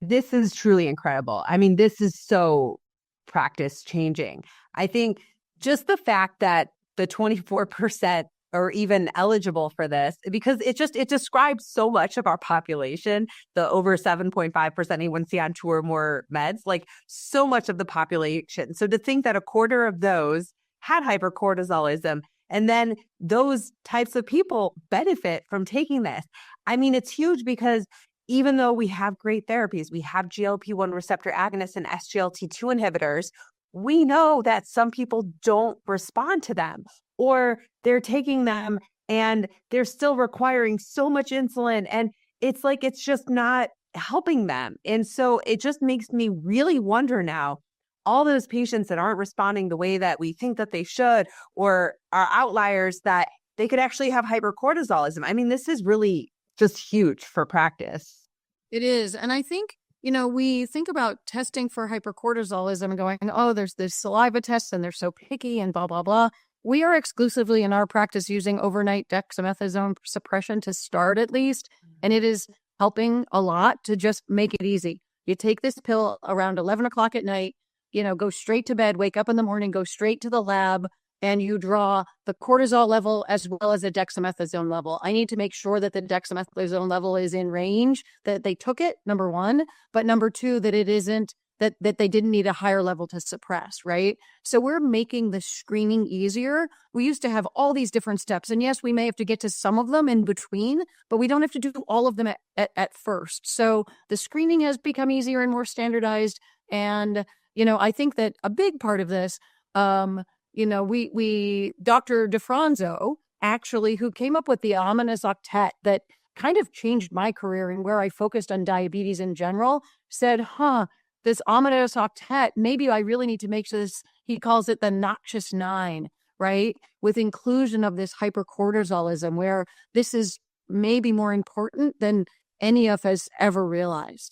this is truly incredible. I mean, this is so practice changing. I think just the fact that the 24% are even eligible for this, because it describes so much of our population, the over 7.5% A1C on two or more meds, like so much of the population. So to think that a quarter of those had hypercortisolism, and then those types of people benefit from taking this. I mean, it's huge because even though we have great therapies, we have GLP-1 receptor agonists and SGLT2 inhibitors, we know that some people don't respond to them, or they're taking them and they're still requiring so much insulin. And it's like, it's just not helping them. And so it just makes me really wonder now, all those patients that aren't responding the way that we think that they should, or are outliers, that they could actually have hypercortisolism. I mean, this is really just huge for practice. It is. And I think, we think about testing for hypercortisolism and going, oh, there's this saliva tests and they're so picky and blah, blah, blah. We are exclusively in our practice using overnight dexamethasone suppression to start at least. And it is helping a lot to just make it easy. You take this pill around 11 o'clock at night, go straight to bed, wake up in the morning, go straight to the lab, and you draw the cortisol level as well as the dexamethasone level. I need to make sure that the dexamethasone level is in range, that they took it, number one, but number two, that it isn't, that they didn't need a higher level to suppress, right? So we're making the screening easier. We used to have all these different steps. And yes, we may have to get to some of them in between, but we don't have to do all of them at first. So the screening has become easier and more standardized. And, I think that a big part of this, Dr. DeFranzo, actually, who came up with the ominous octet that kind of changed my career and where I focused on diabetes in general, said, this ominous octet, maybe I really need to make this, he calls it the noxious 9, right? With inclusion of this hypercortisolism, where this is maybe more important than any of us ever realized.